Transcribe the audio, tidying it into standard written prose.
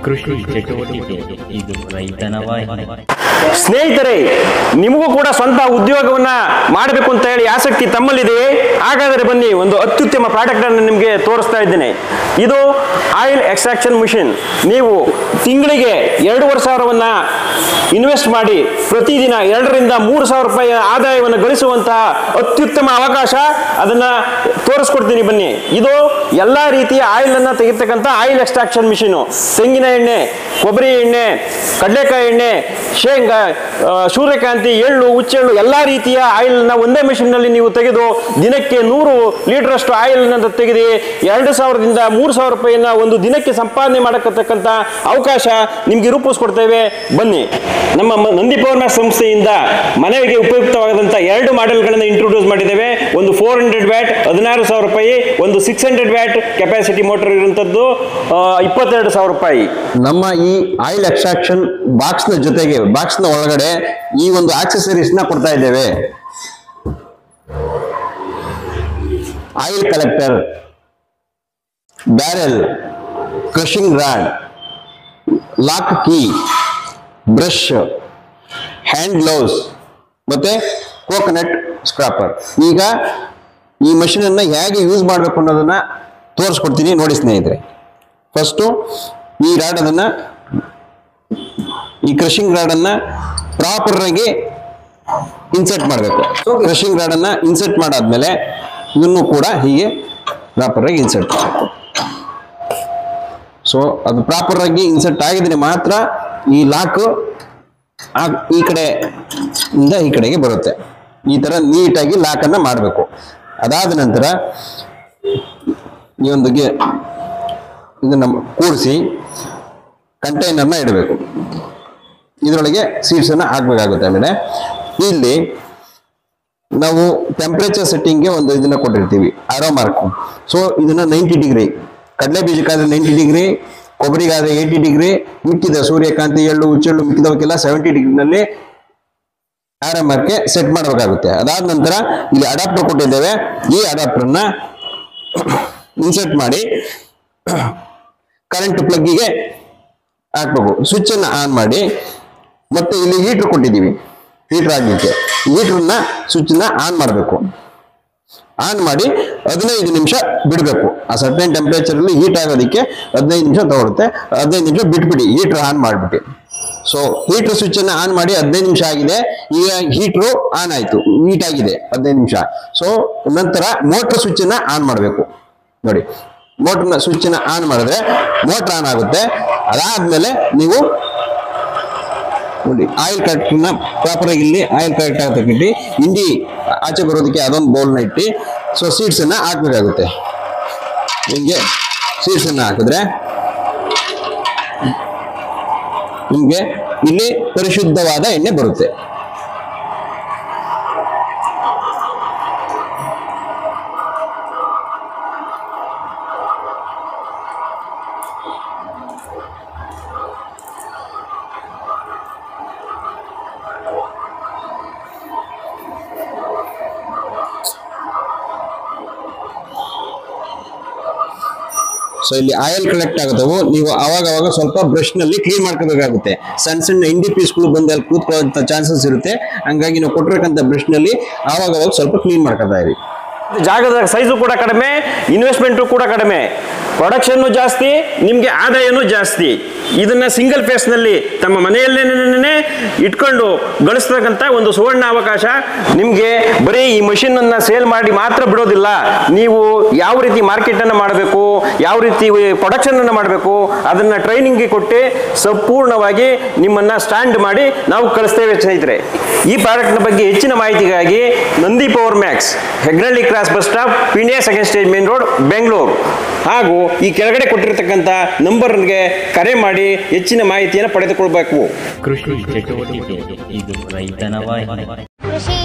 ಕೃಷಿ ಚಟುವಟಿಕೆ ಇದು ರೈತನ ವಾಹಿನಿ. ಸ್ನೇಹಿತರೆ, ನಿಮಗೂ ಕೂಡ ಸ್ವಂತ ಉದ್ಯೋಗವನ್ನ ಮಾಡಬೇಕು ಅಂತ ಹೇಳಿ ಆಸಕ್ತಿ ತಮ್ಮಲ್ಲಿದೆಯೇ? ಹಾಗಾದರೆ ಬನ್ನಿ, ಒಂದು ಅತ್ಯುತ್ತಮ ಪ್ರಾಡಕ್ಟ್ ಅನ್ನು ನಿಮಗೆ ತೋರಿಸ್ತಾ ಇದ್ದೇನೆ. ಇದು ಆಯಿಲ್ ಎಕ್ಸ್ಟ್ರಾಕ್ಷನ್ ಮಿಷಿನ್. ನೀವು ತಿಂಗಳಿಗೆ 2,500 ಇನ್ವೆಸ್ಟ್ ಮಾಡಿ ಪ್ರತಿದಿನ 2,000 ರಿಂದ 3,000 ರೂಪಾಯಿ ಆದಾಯವನ್ನು ಗಳಿಸುವಂತಹ ಅತ್ಯುತ್ತಮ ಅವಕಾಶ. ಅದನ್ನ ತೋರಿಸ್ಕೊಡ್ತೀನಿ ಬನ್ನಿ. ಇದು ಎಲ್ಲಾ ರೀತಿಯ ಆಯಿಲ್ ಅನ್ನ ತೆಗಿತಕ್ಕಂಥ ಆಯಿಲ್ ಎಕ್ಸ್ಟ್ರಾಕ್ಷನ್ ಮಿಷಿನ್. ತೆಂಗಿನ ಎಣ್ಣೆ, ಕೊಬ್ಬರಿ ಎಣ್ಣೆ, ಕಡಲೆಕಾಯಿ ಎಣ್ಣೆ, ಶೇಂಗಾ, ಸೂರ್ಯಕಾಂತಿ, ಎಳ್ಳು, ಹುಚ್ಚೆಳ್ಳು ಎಲ್ಲಾ ರೀತಿಯ ಆಯಿಲ್ ನ ಒಂದೇ ಮಿಷಿನ್ ನಲ್ಲಿ ನೀವು ತೆಗೆದು ದಿನಕ್ಕೆ 100 ಲೀಟರ್ ಅಷ್ಟು ಆಯಿಲ್ ನ ತೆಗೆದು 2,000 ರಿಂದ 3,000 ರೂಪಾಯಿನ ಒಂದು ದಿನಕ್ಕೆ ಸಂಪಾದನೆ ಮಾಡತಕ್ಕಂಥ ಅವಕಾಶ ನಿಮ್ಗೆ ರೂಪಿಸ್ಕೊಡ್ತೇವೆ. ಬನ್ನಿ, ನಮ್ಮ ನಂದಿ ಪವರ್ ಮ್ಯಾಕ್ಸ್ ಸಂಸ್ಥೆಯಿಂದ ಮನೆಗೆ ಉಪಯುಕ್ತವಾದಂತಹ 2 ಮಾಡೆಲ್ಗಳನ್ನು ಇಂಟ್ರೊಡ್ಯೂಸ್ ಮಾಡಿದ್ದೇವೆ. ಒಂದು 400 ವ್ಯಾಟ್ 16,000 ರೂಪಾಯಿ, ಒಂದು 600 ವ್ಯಾಟ್ ಕೆಪಾಸಿಟಿ ಮೋಟರ್ ಇರುವಂತದ್ದು 22,000 ರೂಪಾಯಿ. ನಮ್ಮ ಈ ಆಯಿಲ್ ಎಕ್ಸ್ಟ್ರಾಕ್ಷನ್ ಬಾಕ್ಸ್ ನ ಜೊತೆಗೆ, ಬಾಕ್ಸ್ ನ ಒಳಗಡೆ ಈ ಒಂದು ಆಕ್ಸೆಸರೀಸ್ ನ ಕೊಡ್ತಾ ಇದ್ದೇವೆ. Oil collector, barrel, crushing rod, lock key, brush, hand gloves ಮತ್ತೆ ಕೋಕೋನಟ್ ಸ್ಕ್ರಾಪರ್. ಈಗ ಈ ಮಷೀನ್ ಅನ್ನ ಹೇಗೆ ಯೂಸ್ ಮಾಡಬೇಕು ಅನ್ನೋದನ್ನ ತೋರಿಸ್ಕೊಡ್ತೀನಿ, ನೋಡಿ ಸ್ನೇಹಿತರೆ. ಫಸ್ಟು ಈ ರಾಡ್ ಅದನ್ನ, ಈ ಕ್ರಷಿಂಗ್ ರಾಡ್ ಅನ್ನ ಪ್ರಾಪರ್ ಆಗಿ ಇನ್ಸರ್ಟ್ ಮಾಡಬೇಕು. ಕ್ರಷಿಂಗ್ ರಾಡ್ ಅನ್ನ ಇನ್ಸರ್ಟ್ ಮಾಡಾದ್ಮೇಲೆ ಇದನ್ನು ಕೂಡ ಹೀಗೆ ಪ್ರಾಪರ್ ಆಗಿ ಇನ್ಸರ್ಟ್ ಮಾಡಬೇಕು. ಸೊ ಅದು ಪ್ರಾಪರ್ ಆಗಿ ಇನ್ಸರ್ಟ್ ಆಗಿದ್ರೆ ಮಾತ್ರ ಈ ಲಾಕ್ ಈ ಕಡೆ ಇಂದ ಈ ಕಡೆಗೆ ಬರುತ್ತೆ. ಈ ತರ ನೀಟಾಗಿ ಲಾಕ್ ಅನ್ನ ಮಾಡಬೇಕು. ಅದಾದ ನಂತರ ಈ ಒಂದಿಗೆ ಇದನ್ನ ಕೂಡಿಸಿ ಕಂಟೈನರ್ನ ಇಡಬೇಕು. ಇದರೊಳಗೆ ಸೀಡ್ಸ್ ಅನ್ನ ಹಾಕ್ಬೇಕಾಗುತ್ತೆ. ಆಮೇಲೆ ಇಲ್ಲಿ ನಾವು ಟೆಂಪರೇಚರ್ ಸೆಟ್ಟಿಂಗ್ಗೆ ಒಂದು ಇದನ್ನ ಕೊಟ್ಟಿರ್ತೀವಿ, ಆರೋ ಮಾರ್ಕ್. ಸೊ ಇದನ್ನ 90 ಡಿಗ್ರಿ, ಕಡಲೆ ಬೀಜಕ್ಕಾದ್ರೆ 90 ಡಿಗ್ರಿ, ಕೊಬ್ಬರಿಗಾದ್ರೆ 80 ಡಿಗ್ರಿ, ಮಿಕ್ಕಿದ ಸೂರ್ಯಕಾಂತಿ, ಎಳ್ಳು, ಹುಚ್ಚೆಳ್ಳು ಮಿಕ್ಕಿದವಕ್ಕೆಲ್ಲ 70 ಡಿಗ್ರಿನಲ್ಲಿ ಆರೋ ಮಾರ್ಕ್ಗೆ ಸೆಟ್ ಮಾಡಬೇಕಾಗುತ್ತೆ. ಅದಾದ ನಂತರ ಇಲ್ಲಿ ಅಡಾಪ್ಟರ್ ಕೊಟ್ಟಿದ್ದೇವೆ. ಈ ಅಡಾಪ್ಟರ್ನ ಇನ್ಸರ್ಟ್ ಮಾಡಿ ಕರೆಂಟ್ ಪ್ಲಗ್ಗಿಗೆ ಹಾಕ್ಬೇಕು. ಸ್ವಿಚ್ ಅನ್ನ ಆನ್ ಮಾಡಿ, ಮತ್ತೆ ಇಲ್ಲಿ ಹೀಟರ್ ಕೊಟ್ಟಿದ್ದೀವಿ, ಹೀಟರ್ ಆಗ್ಲಿಕ್ಕೆ ಹೀಟರ್ನ ಸ್ವಿಚ್ ನ ಆನ್ ಮಾಡಬೇಕು. ಆನ್ ಮಾಡಿ 15 ನಿಮಿಷ ಬಿಡಬೇಕು. ಆ ಸರ್ಟನ್ ಟೆಂಪರೇಚರ್ ಅಲ್ಲಿ ಹೀಟ್ ಆಗೋದಕ್ಕೆ 15 ನಿಮಿಷ ತಗೊಳುತ್ತೆ. 15 ನಿಮಿಷ ಬಿಟ್ಬಿಡಿ, ಹೀಟರ್ ಆನ್ ಮಾಡ್ಬಿಟ್ಟು. ಸೊ ಹೀಟರ್ ಸ್ವಿಚ್ ಅನ್ನ ಆನ್ ಮಾಡಿ 15 ನಿಮಿಷ ಆಗಿದೆ. ಈಗ ಹೀಟರ್ ಆನ್ ಆಯ್ತು, ಹೀಟ್ ಆಗಿದೆ 15 ನಿಮಿಷ. ಸೊ ನಂತರ ಮೋಟರ್ ಸ್ವಿಚ್ ಅನ್ನ ಆನ್ ಮಾಡಬೇಕು. ನೋಡಿ, ಮೋಟರ್ನ ಸ್ವಿಚ್ ನ ಆನ್ ಮಾಡಿದ್ರೆ ಮೋಟರ್ ಆನ್ ಆಗುತ್ತೆ. ಅದಾದ್ಮೇಲೆ ನೀವು ನೋಡಿ ಆಯಿಲ್ ಕಲೆಕ್ಟರ್ನ ಪ್ರಾಪರ್ ಆಗಿ ಇಲ್ಲಿ ಆಯಿಲ್ ಕಲೆಕ್ಟ್ ಆಗತಕ್ಕಂಡು ಇಂಡಿ ಆಚೆ ಬರೋದಕ್ಕೆ ಅದೊಂದು ಬೌಲ್ನ ಇಟ್ಟು ಸೊ ಸೀಡ್ಸ್ ಅನ್ನ ಹಾಕ್ಬೇಕಾಗುತ್ತೆ. ಹಿಂಗೆ ಸೀಡ್ಸ್ ಅನ್ನ ಹಾಕಿದ್ರೆ ನಿಮ್ಗೆ ಇಲ್ಲಿ ಪರಿಶುದ್ಧವಾದ ಎಣ್ಣೆ ಬರುತ್ತೆ. ಸೊ ಇಲ್ಲಿ ಆಯಿಲ್ ಕಲೆಕ್ಟ್ ಆಗುತ್ತವು. ನೀವು ಅವಾಗ ಸ್ವಲ್ಪ ಬ್ರಷ್ ನಲ್ಲಿ ಕ್ಲೀನ್ ಮಾಡ್ಕೋಬೇಕಾಗುತ್ತೆ. ಸಣ್ಣ ಇಂಡಿ ಪೀಸ್ಗಳು ಬಂದು ಅಲ್ಲಿ ಕೂತ್ಕೊಳ್ಳುವಂತ ಚಾನ್ಸಸ್ ಇರುತ್ತೆ. ಹಂಗಾಗಿ ನಾವು ಕೊಟ್ಟಿರತಕ್ಕಂಥ ಬ್ರಷ್ ನಲ್ಲಿ ಅವಾಗ ಸ್ವಲ್ಪ ಕ್ಲೀನ್ ಮಾಡ್ಕೊತಾ ಇರಿ. ಜಾಗದ ಸೈಜು ಕೂಡ ಕಡಿಮೆ, ಇನ್ವೆಸ್ಟ್ಮೆಂಟು ಕೂಡ ಕಡಿಮೆ, ಪ್ರೊಡಕ್ಷನ್ ಜಾಸ್ತಿ, ನಿಮ್ಗೆ ಆದಾಯನೂ ಜಾಸ್ತಿ. ಇದನ್ನ ಸಿಂಗಲ್ ಫೇಸ್ ನಲ್ಲಿ ತಮ್ಮ ಮನೆಯಲ್ಲೇನೆ ಇಟ್ಕೊಂಡು ಗಳಿಸ್ತಕ್ಕಂಥ ಒಂದು ಸುವರ್ಣ ಅವಕಾಶ. ನಿಮ್ಗೆ ಬರೀ ಈ ಮಷಿನ್ ಅನ್ನ ಸೇಲ್ ಮಾಡಿ ಮಾತ್ರ ಬಿಡೋದಿಲ್ಲ. ನೀವು ಯಾವ ರೀತಿ ಮಾರ್ಕೆಟ್ ಅನ್ನ ಮಾಡಬೇಕು, ಯಾವ ರೀತಿ ಪ್ರೊಡಕ್ಷನ್ ಅನ್ನ ಮಾಡಬೇಕು, ಅದನ್ನ ಟ್ರೈನಿಂಗ್ ಕೊಟ್ಟು ಸಂಪೂರ್ಣವಾಗಿ ನಿಮ್ಮನ್ನ ಸ್ಟ್ಯಾಂಡ್ ಮಾಡಿ ನಾವು ಕಳಿಸ್ತೇವೆ ಸ್ನೇಹಿತರೆ. ಈ ಪ್ರಾಡಕ್ಟ್ ನ ಬಗ್ಗೆ ಹೆಚ್ಚಿನ ಮಾಹಿತಿಗಾಗಿ Nandi power max, Hegganahalli cross bus stop, Peenya second stage main road, Bengaluru. ಹಾಗೂ ಈ ಕೆಳಗಡೆ ಕೊಟ್ಟಿರತಕ್ಕಂಥ ನಂಬರ್ಗೆ ಕರೆ ಮಾಡಿ ಹೆಚ್ಚಿನ ಮಾಹಿತಿಯನ್ನು ಪಡೆದುಕೊಳ್ಳಬೇಕು. ಕೃಷಿ ಚಟುವಟಿಕೆ ಇದು ರೈತನ ವಾಹಿನಿ. ಕೃಷಿ